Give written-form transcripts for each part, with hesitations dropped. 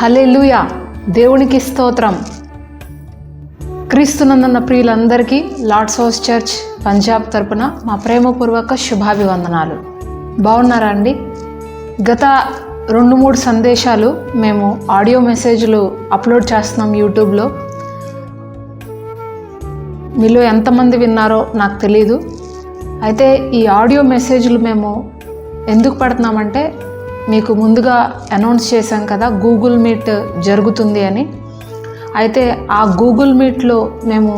హల్లెలూయా, దేవునికి స్తోత్రం. క్రీస్తునందున్న ప్రియులందరికీ Lord's house church Punjab తరపున మా ప్రేమపూర్వక శుభాభివందనాలు. బాగున్నారా అండి? గత 2-3 సందేశాలు మేము ఆడియో మెసేజ్లు అప్లోడ్ చేస్తున్నాం యూట్యూబ్లో. మీలో ఎంతమంది విన్నారో నాకు తెలీదు. అయితే ఈ ఆడియో మెసేజ్లు మేము ఎందుకు పెడుతున్నామంటే, మీకు ముందుగా అనౌన్స్ చేశాం కదా గూగుల్ మీట్ జరుగుతుంది అని. అయితే ఆ గూగుల్ మీట్లో మేము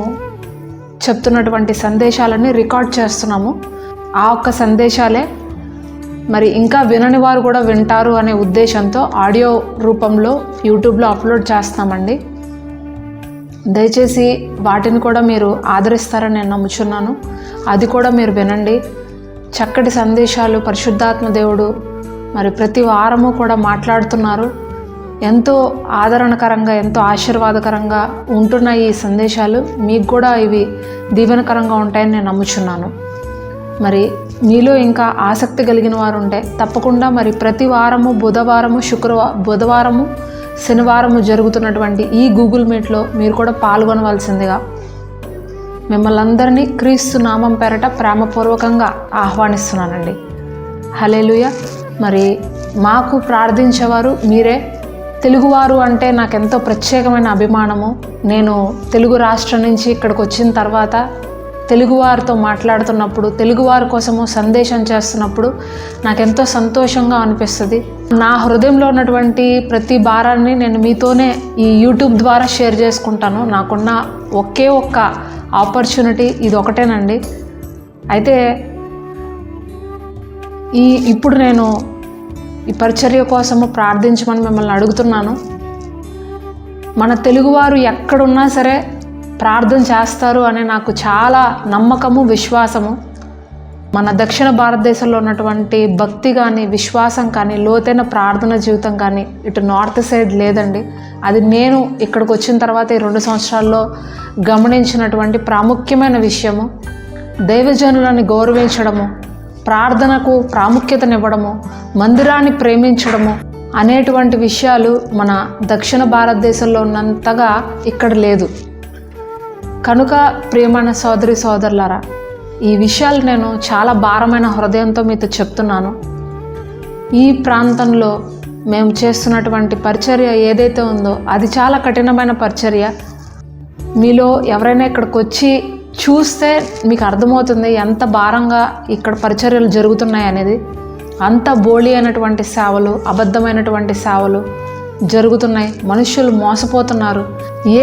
చెప్తున్నటువంటి సందేశాలన్నీ రికార్డ్ చేస్తున్నాము. ఆ ఒక్క సందేశాలే మరి ఇంకా వినని వారు కూడా వింటారు అనే ఉద్దేశంతో ఆడియో రూపంలో యూట్యూబ్లో అప్లోడ్ చేస్తామండి. దయచేసి వాటిని కూడా మీరు ఆదరిస్తారని నేను నమ్ముచున్నాను. అది కూడా మీరు వినండి. చక్కటి సందేశాలు పరిశుద్ధాత్మ దేవుడు మరి ప్రతి వారము కూడా మాట్లాడుతున్నారు. ఎంతో ఆదరణకరంగా, ఎంతో ఆశీర్వాదకరంగా ఉంటున్న ఈ సందేశాలు మీకు కూడా ఇవి దీవెనకరంగా ఉంటాయని నేను నమ్ముచున్నాను. మరి మీలో ఇంకా ఆసక్తి కలిగిన వారు ఉంటే తప్పకుండా మరి ప్రతి వారము బుధవారము శనివారము జరుగుతున్నటువంటి ఈ గూగుల్ మీట్లో మీరు కూడా పాల్గొనవలసిందిగా మిమ్మల్ని అందరినీ క్రీస్తు నామం పేరట ప్రేమపూర్వకంగా ఆహ్వానిస్తున్నానండి. హల్లెలూయా. మరి మాకు ప్రార్థించేవారు మీరే. తెలుగువారు అంటే నాకెంతో ప్రత్యేకమైన అభిమానము. నేను తెలుగు రాష్ట్రం నుంచి ఇక్కడికి వచ్చిన తర్వాత తెలుగువారితో మాట్లాడుతున్నప్పుడు, తెలుగువారి కోసము సందేశం చేస్తున్నప్పుడు నాకెంతో సంతోషంగా అనిపిస్తుంది. నా హృదయంలో ఉన్నటువంటి ప్రతి భారాన్ని నేను మీతోనే ఈ యూట్యూబ్ ద్వారా షేర్ చేసుకుంటాను. నాకున్న ఒకే ఒక్క ఆపర్చునిటీ ఇది ఒకటేనండి. అయితే ఇప్పుడు నేను ఈ పరిచర్య కోసము ప్రార్థించమని మిమ్మల్ని అడుగుతున్నాను. మన తెలుగువారు ఎక్కడున్నా సరే ప్రార్థన చేస్తారు అనే నాకు చాలా నమ్మకము, విశ్వాసము. మన దక్షిణ భారతదేశంలో ఉన్నటువంటి భక్తి కానీ, విశ్వాసం కానీ, లోతైన ప్రార్థన జీవితం కానీ ఇటు నార్త్ సైడ్ లేదండి. అది నేను ఇక్కడికి వచ్చిన తర్వాత ఈ 2 సంవత్సరాల్లో గమనించినటువంటి ప్రాముఖ్యమైన విషయము. దైవజనులని గౌరవించడము, ప్రార్థనకు ప్రాముఖ్యతనివ్వడము, మందిరాన్ని ప్రేమించడము అనేటువంటి విషయాలు మన దక్షిణ భారతదేశంలో ఉన్నంతగా ఇక్కడ లేదు. కనుక ప్రియమైన సోదరి సోదరులారా, ఈ విషయాలు నేను చాలా భారమైన హృదయంతో మీతో చెప్తున్నాను. ఈ ప్రాంతంలో మేము చేస్తున్నటువంటి పరిచర్య ఏదైతే ఉందో అది చాలా కఠినమైన పరిచర్య. మీలో ఎవరైనా ఇక్కడికి వచ్చి చూస్తే మీకు అర్థమవుతుంది ఎంత భారంగా ఇక్కడ పరిచర్యలు జరుగుతున్నాయి అనేది. అంత బోళి అయినటువంటి సేవలు, అబద్ధమైనటువంటి సేవలు జరుగుతున్నాయి. మనుషులు మోసపోతున్నారు.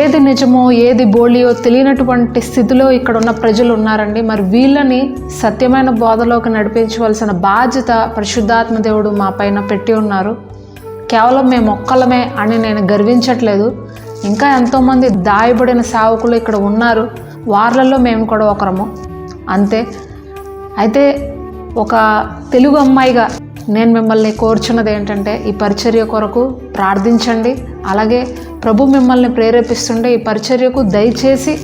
ఏది నిజమో ఏది బోళియో తెలియనటువంటి స్థితిలో ఇక్కడ ఉన్న ప్రజలు ఉన్నారండి. మరి వీళ్ళని సత్యమైన బోధలోకి నడిపించవలసిన బాధ్యత పరిశుద్ధాత్మ దేవుడు మా పైన పెట్టి ఉన్నారు. కేవలం మేము ఒక్కళ్ళమే అని నేను గర్వించట్లేదు. ఇంకా ఎంతోమంది దాయబడిన సేవకులు ఇక్కడ ఉన్నారు. వార్లలో మేము కూడా ఒకరము అంతే. అయితే ఒక తెలుగు అమ్మాయిగా నేను మిమ్మల్ని కోరుచున్నది ఏంటంటే, ఈ పరిచర్య కొరకు ప్రార్థించండి. అలాగే ప్రభు మిమ్మల్ని ప్రేరేపిస్తుంటే ఈ పరిచర్యకు దయచేసి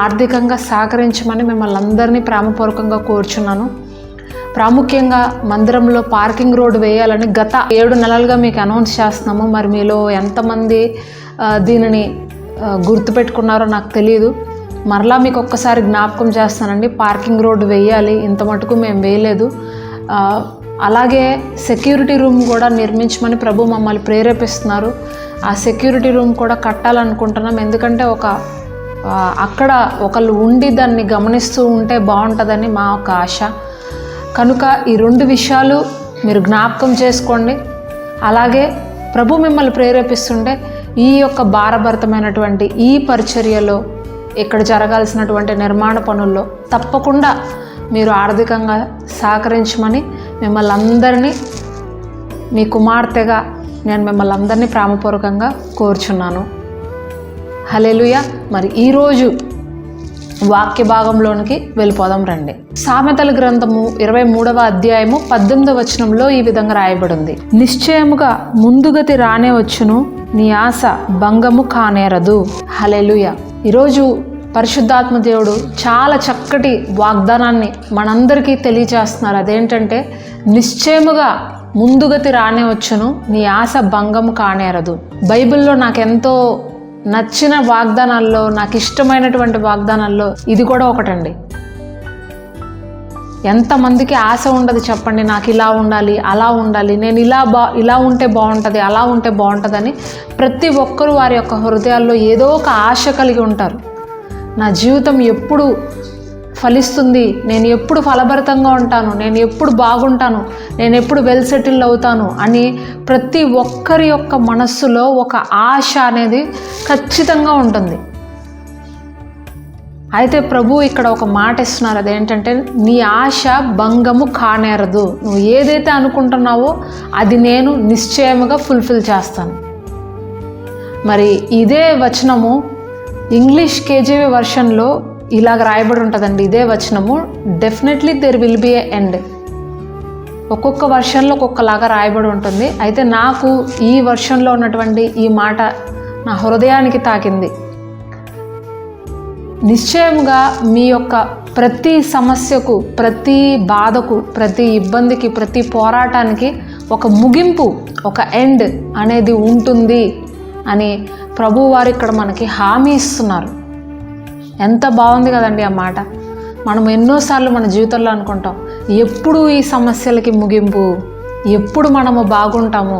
ఆర్థికంగా సహకరించమని మిమ్మల్ని అందరినీ ప్రేమపూర్వకంగా కోరుచున్నాను. ప్రాముఖ్యంగా మందిరంలో పార్కింగ్ రోడ్ వేయాలని గత 7 నెలలుగా మీకు అనౌన్స్ చేస్తున్నాము. మరి మీలో ఎంతమంది దీనిని గుర్తుపెట్టుకున్నారో నాకు తెలియదు. మరలా మీకు ఒక్కసారి జ్ఞాపకం చేస్తానండి. పార్కింగ్ రోడ్డు వేయాలి. ఇంత మటుకు మేము వేయలేదు. అలాగే సెక్యూరిటీ రూమ్ కూడా నిర్మించమని ప్రభు మమ్మల్ని ప్రేరేపిస్తున్నారు. ఆ సెక్యూరిటీ రూమ్ కూడా కట్టాలనుకుంటున్నాం. ఎందుకంటే అక్కడ ఒకళ్ళు ఉండి దాన్ని గమనిస్తూ ఉంటే బాగుంటుందని మా ఒక ఆశ. కనుక ఈ 2 విషయాలు మీరు జ్ఞాపకం చేసుకోండి. అలాగే ప్రభు మిమ్మల్ని ప్రేరేపిస్తుంటే ఈ యొక్క భారభరితమైనటువంటి ఈ పరిచర్యలో, ఇక్కడ జరగాల్సినటువంటి నిర్మాణ పనుల్లో తప్పకుండా మీరు ఆర్థికంగా సహకరించమని మిమ్మల్ని అందరినీ, మీ కుమార్తెగా నేను మిమ్మల్ని అందరినీ ప్రేమపూర్వకంగా కోరుచున్నాను. హల్లెలూయా. మరి ఈరోజు వాక్య భాగంలోనికి వెళ్ళిపోదాం రండి. సామెతల గ్రంథము 23వ అధ్యాయము 18వ వచనంలో ఈ విధంగా రాయబడింది. నిశ్చయముగా ముందుగతి రానే వచ్చును, నీ ఆశ భంగము కానేరదు. హల్లెలూయా. ఈరోజు పరిశుద్ధాత్మ దేవుడు చాలా చక్కటి వాగ్దానాన్ని మనందరికీ తెలియజేస్తున్నారు. అదేంటంటే, నిశ్చయముగా ముందుగతి రానే వచ్చును, నీ ఆశ భంగము కానేరదు. బైబిల్లో నాకెంతో నచ్చిన వాగ్దానాల్లో, నాకు ఇష్టమైనటువంటి వాగ్దానాల్లో ఇది కూడా ఒకటండి. ఎంతమందికి ఆశ ఉండదు చెప్పండి, నాకు ఇలా ఉండాలి, అలా ఉండాలి, నేను ఇలా ఉంటే బాగుంటుంది, అలా ఉంటే బాగుంటుందని. ప్రతి ఒక్కరూ వారి యొక్క హృదయాల్లో ఏదో ఒక ఆశ కలిగి ఉంటారు. నా జీవితం ఎప్పుడు ఫలిస్తుంది, నేను ఎప్పుడు ఫలభరితంగా ఉంటాను, నేను ఎప్పుడు బాగుంటాను, నేను ఎప్పుడు వెల్ సెటిల్ అవుతాను అని ప్రతి ఒక్కరి యొక్క మనస్సులో ఒక ఆశ అనేది ఖచ్చితంగా ఉంటుంది. అయితే ప్రభు ఇక్కడ ఒక మాట ఇస్తున్నారు. అదేంటంటే, నీ ఆశ భంగము కానేరదు. నువ్వు ఏదైతే అనుకుంటున్నావో అది నేను నిశ్చయముగా ఫుల్ఫిల్ చేస్తాను. మరి ఇదే వచనము ఇంగ్లీష్ కేజీవీ వర్షన్లో ఇలాగ రాయబడి ఉంటుందండి. ఇదే వచనము, definitely there will be A end. ఒక్కొక్క వర్షన్లో ఒక్కొక్కలాగా రాయబడి ఉంటుంది. అయితే నాకు ఈ వర్షన్లో ఉన్నటువంటి ఈ మాట నా హృదయానికి తాకింది. నిశ్చయముగా మీ యొక్క ప్రతి సమస్యకు, ప్రతి బాధకు, ప్రతి ఇబ్బందికి, ప్రతి పోరాటానికి ఒక ముగింపు, ఒక ఎండ్ అనేది ఉంటుంది అని ప్రభువారు ఇక్కడ మనకి హామీ ఇస్తున్నారు. ఎంత బాగుంది కదండి ఆ మాట. మనం ఎన్నోసార్లు మన జీవితంలో అనుకుంటాం, ఎప్పుడు ఈ సమస్యలకి ముగింపు, ఎప్పుడు మనము బాగుంటాము.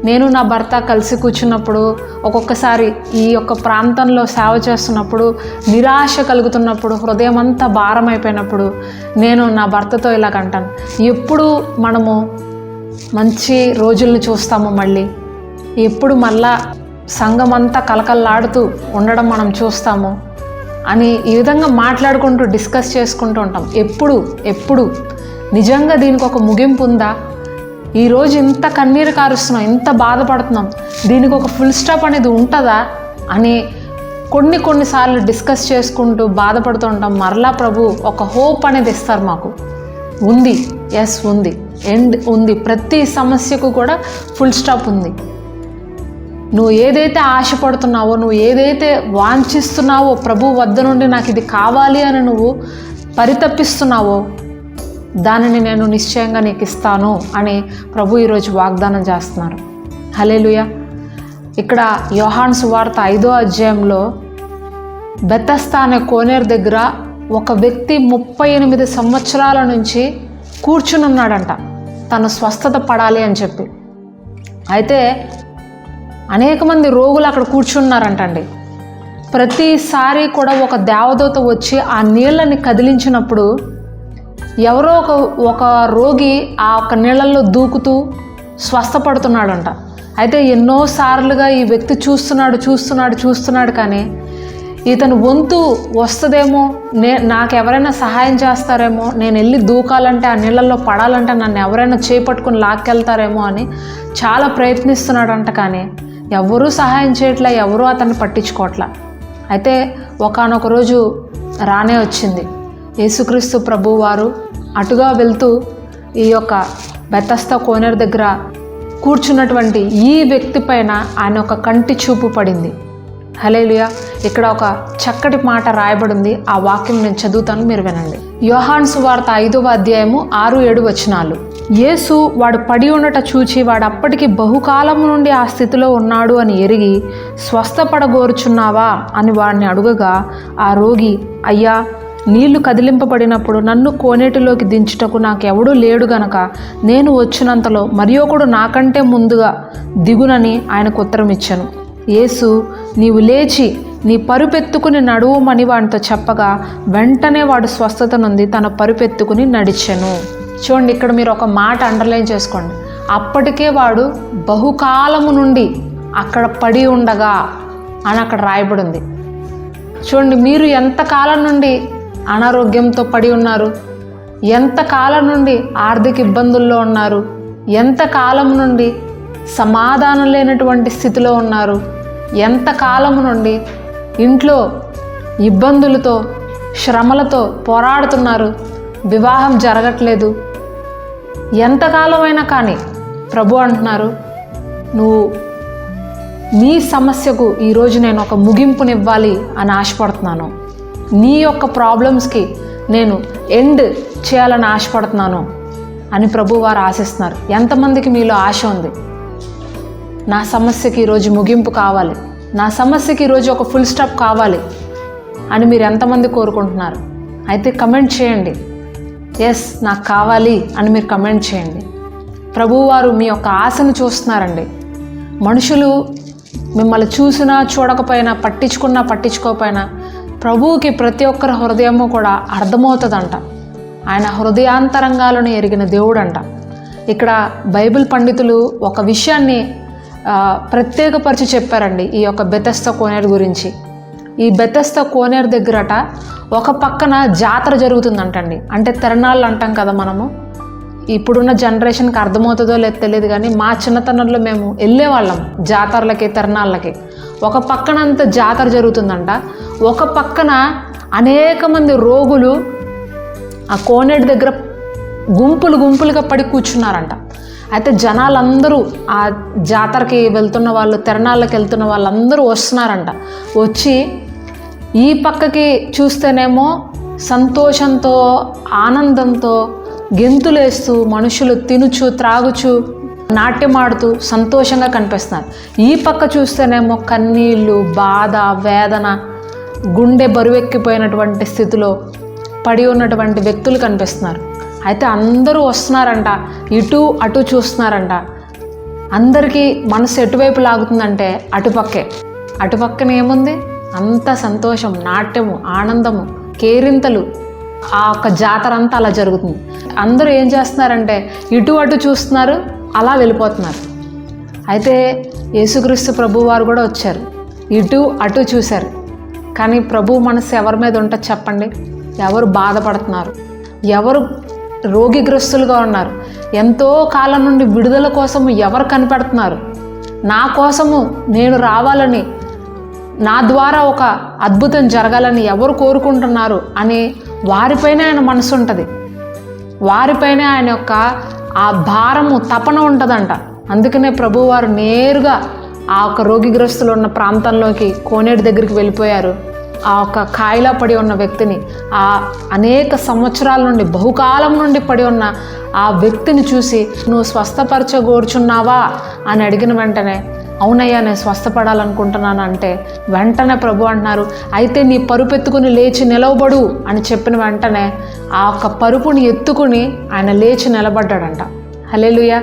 నేను నా భర్త కలిసి కూర్చున్నప్పుడు, ఒక్కొక్కసారి ఈ యొక్క ప్రాంతంలో సేవ చేస్తున్నప్పుడు, నిరాశ కలుగుతున్నప్పుడు, హృదయం అంతా భారం అయిపోయినప్పుడు నేను నా భర్తతో ఇలాగంటాను, ఎప్పుడు మనము మంచి రోజుల్ని చూస్తాము, మళ్ళీ ఎప్పుడు మళ్ళా సంఘం అంతా కలకల్లాడుతూ ఉండడం మనం చూస్తాము అని ఈ విధంగా మాట్లాడుకుంటూ డిస్కస్ చేసుకుంటూ ఉంటాం. ఎప్పుడు నిజంగా దీనికి ఒక ముగింపు ఉందా? ఈరోజు ఇంత కన్నీరు కారుస్తున్నాం, ఇంత బాధపడుతున్నాం, దీనికి ఒక ఫుల్ స్టాప్ అనేది ఉంటుందా అని కొన్నిసార్లు డిస్కస్ చేసుకుంటూ బాధపడుతూ ఉంటాం. మరలా ప్రభు ఒక హోప్ అనేది ఇస్తారు మాకు. ఉంది, ఎస్ ఉంది, ఎండ్ ఉంది. ప్రతి సమస్యకు కూడా ఫుల్ స్టాప్ ఉంది. నువ్వు ఏదైతే ఆశపడుతున్నావో, నువ్వు ఏదైతే వాంఛిస్తున్నావో, ప్రభు వద్ద నుండి నాకు ఇది కావాలి అని నువ్వు పరితపిస్తున్నావో, దానిని నేను నిశ్చయంగా నీకు ఇస్తాను అని ప్రభు ఈరోజు వాగ్దానం చేస్తున్నారు. హల్లెలూయా. ఇక్కడ యోహాను సువార్త 5వ అధ్యాయంలో బెతస్దా అనే కోనేరు దగ్గర ఒక వ్యక్తి 38 సంవత్సరాల నుంచి కూర్చుని ఉన్నాడంట, తను స్వస్థత పడాలి అని చెప్పి. అయితే అనేక మంది రోగులు అక్కడ కూర్చున్నారంటండి. ప్రతిసారి కూడా ఒక దేవదూత వచ్చి ఆ నీళ్ళని కదిలించినప్పుడు ఎవరో ఒక రోగి ఆ ఒక్క నీళ్ళల్లో దూకుతూ స్వస్థపడుతున్నాడంట. అయితే ఎన్నోసార్లుగా ఈ వ్యక్తి చూస్తున్నాడు కానీ ఇతను వంతు వస్తుందేమో, నాకు ఎవరైనా సహాయం చేస్తారేమో, నేను వెళ్ళి దూకాలంటే, ఆ నీళ్ళల్లో పడాలంటే నన్ను ఎవరైనా చేపట్టుకుని లాక్కెళ్తారేమో అని చాలా ప్రయత్నిస్తున్నాడంట. కానీ ఎవరూ సహాయం చేయట్లా, ఎవరూ అతన్ని పట్టించుకోవట్లా. అయితే ఒకానొక రోజు రానే వచ్చింది. యేసుక్రీస్తు ప్రభువు వారు అటుగా వెళ్తూ ఈ యొక్క బెతస్దా కోనేరు దగ్గర కూర్చున్నటువంటి ఈ వ్యక్తి పైన ఆయన ఒక కంటి చూపు పడింది. హల్లెలూయా. ఇక్కడ ఒక చక్కటి మాట రాయబడింది. ఆ వాక్యం నేను చదువుతాను, మీరు వినండి. యోహాను సువార్త 5వ అధ్యాయము 6-7 వచనాలు. యేసు వాడు పడి ఉండట చూచి, వాడు అప్పటికి బహుకాలము నుండి ఆ స్థితిలో ఉన్నాడు అని ఎరిగి, స్వస్థపడగోరుచున్నావా అని వాడిని అడుగగా, ఆ రోగి, అయ్యా, నీళ్లు కదిలింపబడినప్పుడు నన్ను కోనేటిలోకి దించుటకు నాకెవడూ లేడు గనక నేను వచ్చినంతలో మరి ఒకడు నాకంటే ముందుగా దిగునని ఆయనకు ఉత్తరం ఇచ్చాను. యేసు, నీవు లేచి నీ పరుపెత్తుకుని నడువమని వాడితో చెప్పగా, వెంటనే వాడు స్వస్థత నొంది తన పరుపెత్తుకుని నడిచెను. చూడండి, ఇక్కడ మీరు ఒక మాట అండర్లైన్ చేసుకోండి. అప్పటికే వాడు బహుకాలము నుండి అక్కడ పడి ఉండగా అని అక్కడ రాయబడి ఉంది. చూడండి, మీరు ఎంతకాలం నుండి అనారోగ్యంతో పడి ఉన్నారు, ఎంతకాలం నుండి ఆర్థిక ఇబ్బందుల్లో ఉన్నారు, ఎంతకాలం నుండి సమాధానం లేనటువంటి స్థితిలో ఉన్నారు, ఎంతకాలం నుండి ఇంట్లో ఇబ్బందులతో, శ్రమలతో పోరాడుతున్నారు, వివాహం జరగట్లేదు. ఎంతకాలమైనా కానీ ప్రభు అంటున్నారు, నువ్వు నీ సమస్యకు ఈరోజు నేను ఒక ముగింపునివ్వాలి అని ఆశపడుతున్నాను. నీ యొక్క ప్రాబ్లమ్స్కి నేను ఎండ్ చేయాలని ఆశపడుతున్నాను అని ప్రభువారు ఆశిస్తున్నారు. ఎంతమందికి మీలో ఆశ ఉంది? నా సమస్యకి ఈరోజు ముగింపు కావాలి, నా సమస్యకి ఈరోజు ఒక ఫుల్ స్టాప్ కావాలి అని మీరు ఎంతమంది కోరుకుంటున్నారు? అయితే కమెంట్ చేయండి, ఎస్ నాకు కావాలి అని మీరు కమెంట్ చేయండి. ప్రభువారు మీ యొక్క ఆశను చూస్తున్నారండి. మనుషులు మిమ్మల్ని చూసినా చూడకపోయినా, పట్టించుకున్నా పట్టించుకోకపోయినా ప్రభువుకి ప్రతి ఒక్కరి హృదయము కూడా అర్థమవుతుందంట. ఆయన హృదయాంతరంగాలను ఎరిగిన దేవుడంట. ఇక్కడ బైబిల్ పండితులు ఒక విషయాన్ని ప్రత్యేకపరిచి చెప్పారండి ఈ యొక్క బెతెస్దా కోనేరు గురించి. ఈ బెతెస్దా కోనేరు దగ్గరట ఒక పక్కన జాతర జరుగుతుందంటండి. అంటే తిరణాళ్ళు అంటాం కదా మనము. ఇప్పుడున్న జనరేషన్కి అర్థమవుతుందో లేదో తెలియదు కానీ మా చిన్నతనంలో మేము వెళ్ళేవాళ్ళం జాతరలకి, తిరణాళ్ళకి. ఒక పక్కనంత జాతర జరుగుతుందంట, ఒక పక్కన అనేక మంది రోగులు ఆ కోనేరు దగ్గర గుంపులుగా పడి కూర్చున్నారంట. అయితే జనాలందరూ ఆ జాతరకి వెళ్తున్న వాళ్ళు, తిరణాళ్ళకి వెళ్తున్న వాళ్ళందరూ వస్తున్నారంట. వచ్చి ఈ పక్కకి చూస్తేనేమో సంతోషంతో, ఆనందంతో గెంతులేస్తూ, మనుషులు తినుచు త్రాగుచు నాట్యమాడుతూ సంతోషంగా కనిపిస్తున్నారు. ఈ పక్క చూస్తేనేమో కన్నీళ్ళు, బాధ, వేదన, గుండె బరువెక్కిపోయినటువంటి స్థితిలో పడి ఉన్నటువంటి వ్యక్తులు కనిపిస్తున్నారు. అయితే అందరూ వస్తున్నారంట, ఇటు అటు చూస్తున్నారంట. అందరికీ మనసు ఎటువైపు లాగుతుందంటే అటుపక్కే. అటుపక్కన ఏముంది? అంత సంతోషం, నాట్యము, ఆనందము, కేరింతలు. ఆ ఒక్క జాతర అంతా అలా జరుగుతుంది. అందరూ ఏం చేస్తున్నారంటే ఇటు అటు చూస్తున్నారు, అలా వెళ్ళిపోతున్నారు. అయితే యేసుక్రీస్తు ప్రభువారు కూడా వచ్చారు, ఇటు అటు చూశారు. కానీ ప్రభు మనసు ఎవరి మీద ఉంటుంది చెప్పండి? ఎవరు బాధపడుతున్నారు, ఎవరు రోగిగ్రస్తులుగా ఉన్నారు, ఎంతో కాలం నుండి విడుదల కోసము ఎవరు కనిపెడుతున్నారు, నా కోసము నేను రావాలని, నా ద్వారా ఒక అద్భుతం జరగాలని ఎవరు కోరుకుంటున్నారు అని వారిపైనే ఆయన మనసు ఉంటుంది. వారిపైనే ఆయన యొక్క ఆ భారము, తపన ఉంటుందంట. అందుకనే ప్రభువారు నేరుగా ఆ యొక్క రోగిగ్రస్తులు ఉన్న ప్రాంతంలోకి, కోనేరు దగ్గరికి వెళ్ళిపోయారు. ఆ ఒక కాయిలా పడి ఉన్న వ్యక్తిని, ఆ అనేక సంవత్సరాల నుండి, బహుకాలం నుండి పడి ఉన్న ఆ వ్యక్తిని చూసి, నువ్వు స్వస్థపరచగోర్చున్నావా అని అడిగిన వెంటనే, అవునయ్యా నేను స్వస్థపడాలనుకుంటున్నాను అంటే వెంటనే ప్రభు అంటున్నారు, అయితే నీ పరుపెత్తుకుని లేచి నిలవబడు అని చెప్పిన వెంటనే ఆ ఒక్క పరుపుని ఎత్తుకుని ఆయన లేచి నిలబడ్డాడంట. హల్లెలూయా.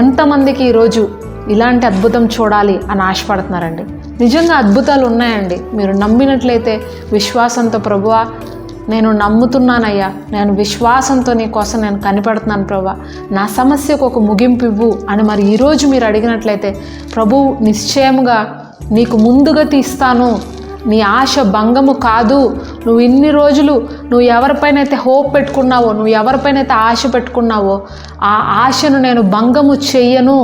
ఎంతమందికి ఈరోజు ఇలాంటి అద్భుతం చూడాలి అని ఆశపడుతున్నారండి? నిజంగా అద్భుతాలు ఉన్నాయండి. మీరు నమ్మినట్లయితే విశ్వాసంతో, ప్రభువా నేను నమ్ముతున్నానయ్యా, నేను విశ్వాసంతో నీ కోసం నేను కనిపెడుతున్నాను ప్రభువా, నా సమస్యకు ఒక ముగింపు ఇవ్వు అని మరి ఈరోజు మీరు అడిగినట్లయితే ప్రభువు నిశ్చయముగా నీకు ముందుగా తీస్తాను. నీ ఆశ భంగము కాదు. నువ్వు ఇన్ని రోజులు నువ్వు ఎవరిపైనైతే హోప్ పెట్టుకున్నావో, నువ్వు ఎవరిపైనైతే ఆశ పెట్టుకున్నావో ఆ ఆశను నేను భంగము చెయ్యను.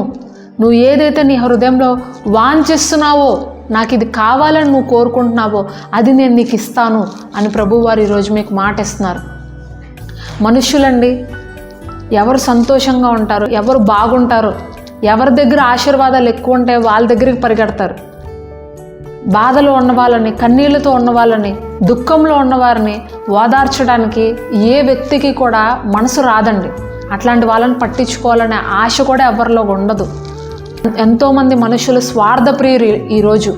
నువ్వు ఏదైతే నీ హృదయంలో వాంఛిస్తున్నావో, నాకు ఇది కావాలని నువ్వు కోరుకుంటున్నావో అది నేను నీకు ఇస్తాను అని ప్రభువారు ఈరోజు మీకు మాట ఇస్తున్నారు. మనుష్యులండి ఎవరు సంతోషంగా ఉంటారు, ఎవరు బాగుంటారో, ఎవరి దగ్గర ఆశీర్వాదాలు ఎక్కువ ఉంటాయో వాళ్ళ దగ్గరికి పరిగెడతారు. బాధలో ఉన్న వాళ్ళని, కన్నీళ్లతో ఉన్న వాళ్ళని, దుఃఖంలో ఉన్నవారిని ఓదార్చడానికి ఏ వ్యక్తికి కూడా మనసు రాదండి. అట్లాంటి వాళ్ళని పట్టించుకోవాలనే ఆశ కూడా ఎవరిలో ఉండదు. ఎంతోమంది మనుషులు స్వార్థప్రియులు. ఈరోజు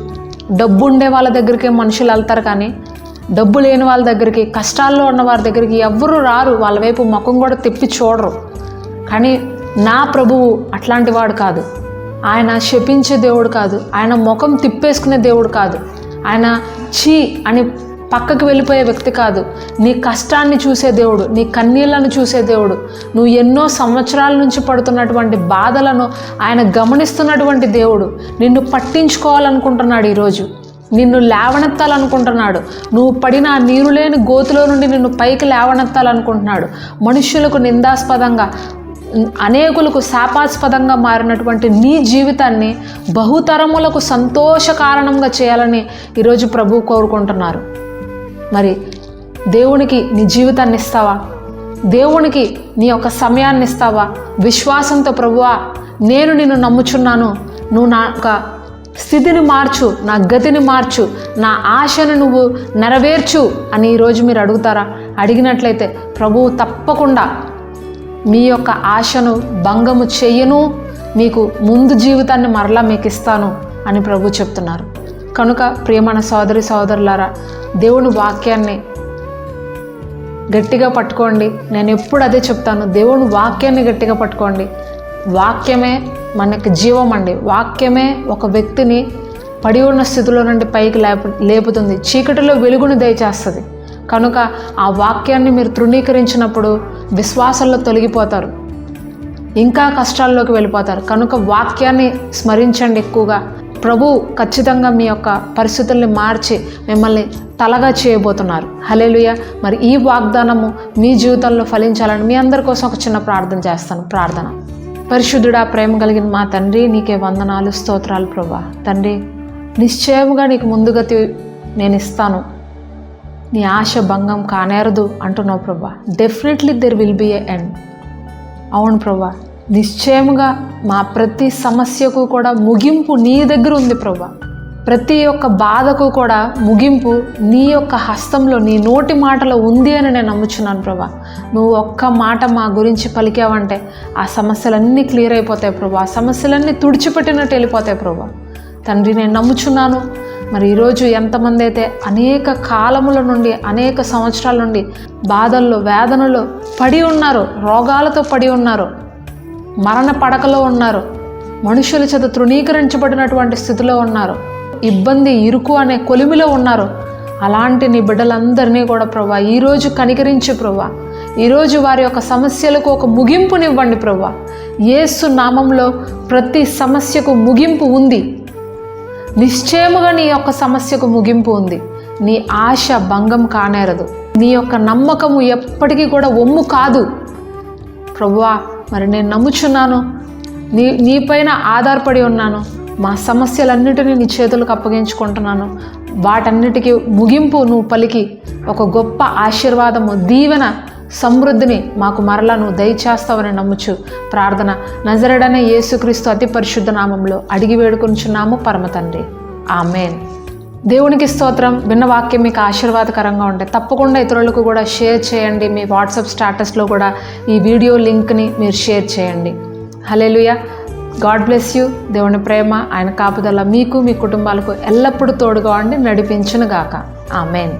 డబ్బు ఉండే వాళ్ళ దగ్గరికి మనుషులు వెళ్తారు, కానీ డబ్బు లేని వాళ్ళ దగ్గరికి, కష్టాల్లో ఉన్న వారి దగ్గరికి ఎవ్వరూ రారు. వాళ్ళ వైపు ముఖం కూడా తిప్పి చూడరు. కానీ నా ప్రభువు అట్లాంటి వాడు కాదు. ఆయన శపించే దేవుడు కాదు, ఆయన ముఖం తిప్పేసుకునే దేవుడు కాదు, ఆయన ఛీ అని పక్కకు వెళ్ళిపోయే వ్యక్తి కాదు. నీ కష్టాన్ని చూసే దేవుడు, నీ కన్నీళ్లను చూసే దేవుడు, నువ్వు ఎన్నో సంవత్సరాల నుంచి పడుతున్నటువంటి బాధలను ఆయన గమనిస్తున్నటువంటి దేవుడు. నిన్ను పట్టించుకోవాలనుకుంటున్నాడు. ఈరోజు నిన్ను లేవనెత్తాలనుకుంటున్నాడు. నువ్వు పడిన నీరు లేని గోతులో నుండి నిన్ను పైకి లేవనెత్తాలనుకుంటున్నాడు. మనుష్యులకు నిందాస్పదంగా, అనేకులకు శాపాస్పదంగా మారినటువంటి నీ జీవితాన్ని బహుతరములకు సంతోష కారణంగా చేయాలని ఈరోజు ప్రభువు కోరుకుంటున్నారు. మరి దేవునికి నీ జీవితాన్ని ఇస్తావా? దేవునికి నీ యొక్క సమయాన్ని ఇస్తావా? విశ్వాసంతో ప్రభువా నేను నిన్ను నమ్ముచున్నాను, నువ్వు నా స్థితిని మార్చు, నా గతిని మార్చు, నా ఆశను నువ్వు నెరవేర్చు అని ఈరోజు మీరు అడుగుతారా? అడిగినట్లయితే ప్రభువు తప్పకుండా మీ యొక్క ఆశను భంగము చెయ్యను, మీకు ముందు జీవితాన్ని మరలా మీకు ఇస్తాను అని ప్రభు చెప్తున్నారు. కనుక ప్రియమైన సోదరి సోదరులారా, దేవుని వాక్యాన్ని గట్టిగా పట్టుకోండి. నేను ఎప్పుడు అదే చెప్తాను, దేవుని వాక్యాన్ని గట్టిగా పట్టుకోండి. వాక్యమే మనకి జీవం అండి. వాక్యమే ఒక వ్యక్తిని పడి ఉన్న స్థితిలో నుండి పైకి లేపుతుంది, చీకటిలో వెలుగును దయచేస్తుంది. కనుక ఆ వాక్యాన్ని మీరు తృణీకరించినప్పుడు విశ్వాసంలో తొలగిపోతారు, ఇంకా కష్టాల్లోకి వెళ్ళిపోతారు. కనుక వాక్యాన్ని స్మరించండి ఎక్కువగా. ప్రభు ఖచ్చితంగా మీ యొక్క పరిస్థితుల్ని మార్చి మిమ్మల్ని తలగా చేయబోతున్నారు. హల్లెలూయా. మరి ఈ వాగ్దానము మీ జీవితంలో ఫలించాలని మీ అందరి కోసం ఒక చిన్న ప్రార్థన చేస్తాను. ప్రార్థన. పరిశుద్ధుడా, ప్రేమ కలిగిన మా తండ్రి, నీకే వందనాలు, స్తోత్రాలు ప్రభా. తండ్రి, నిశ్చయముగా నీకు ముందుగతి నేను ఇస్తాను, నీ ఆశ భంగం కానేరదు అంటున్నావు Prabha. Definitely there will be a end. అవును ప్రభా, నిశ్చయముగా మా ప్రతి సమస్యకు కూడా ముగింపు నీ దగ్గర ఉంది ప్రభా. ప్రతి ఒక్క బాధకు కూడా ముగింపు నీ యొక్క హస్తంలో, నీ నోటి మాటలో ఉంది అని నేను నమ్ముచున్నాను ప్రభా. నువ్వు ఒక్క మాట మా గురించి పలికావంటే ఆ సమస్యలన్నీ క్లియర్ అయిపోతాయి ప్రభా. ఆ సమస్యలన్నీ తుడిచిపెట్టినట్టు వెళ్ళిపోతాయి ప్రభా. తండ్రి, నేను నమ్ముచున్నాను. మరి ఈరోజు ఎంతమంది అయితే అనేక కాలముల నుండి, అనేక సంవత్సరాల నుండి బాధల్లో, వేదనలో పడి ఉన్నారో, రోగాలతో పడి ఉన్నారో, మరణ పడకలో ఉన్నారు, మనుషుల చేత తృణీకరించబడినటువంటి స్థితిలో ఉన్నారు, ఇబ్బంది, ఇరుకు అనే కొలిమిలో ఉన్నారు, అలాంటి నీ బిడ్డలందరినీ కూడా ప్రభా ఈరోజు కనికరించి ప్రభా, ఈరోజు వారి యొక్క సమస్యలకు ఒక ముగింపునివ్వండి ప్రభా. యేసు నామంలో ప్రతి సమస్యకు ముగింపు ఉంది. నిశ్చయముగా నీ యొక్క సమస్యకు ముగింపు ఉంది. నీ ఆశ భంగం కానేరదు. నీ యొక్క నమ్మకము ఎప్పటికీ కూడా ఒమ్ము కాదు ప్రభువా. మరి నేను నమ్ముచున్నాను, నీపైన ఆధారపడి ఉన్నాను. మా సమస్యలన్నిటినీ నీ చేతులకు అప్పగించుకుంటున్నాను. వాటన్నిటికీ ముగింపు నువ్వు పలికి ఒక గొప్ప ఆశీర్వాదము, దీవెన, సమృద్ధిని మాకు మరలా నువ్వు దయచేస్తావని నమ్ముచు ప్రార్థన నజరేయుడైన యేసుక్రీస్తు అతి పరిశుద్ధ నామంలో అడిగి వేడుకొనుచున్నాము పరమ తండ్రి. ఆమేన్. దేవునికి స్తోత్రం. విన్న వాక్యం మీకు ఆశీర్వాదకరంగా ఉంటే తప్పకుండా ఇతరులకు కూడా షేర్ చేయండి. మీ వాట్సాప్ స్టేటస్లో కూడా ఈ వీడియో లింక్ని మీరు షేర్ చేయండి. హల్లెలూయా. God bless you. దేవుని ప్రేమ, ఆయన కాపుదల మీకు, మీ కుటుంబాలకు ఎల్లప్పుడూ తోడుగా ఉండి నడిపించును గాక. ఆమేన్.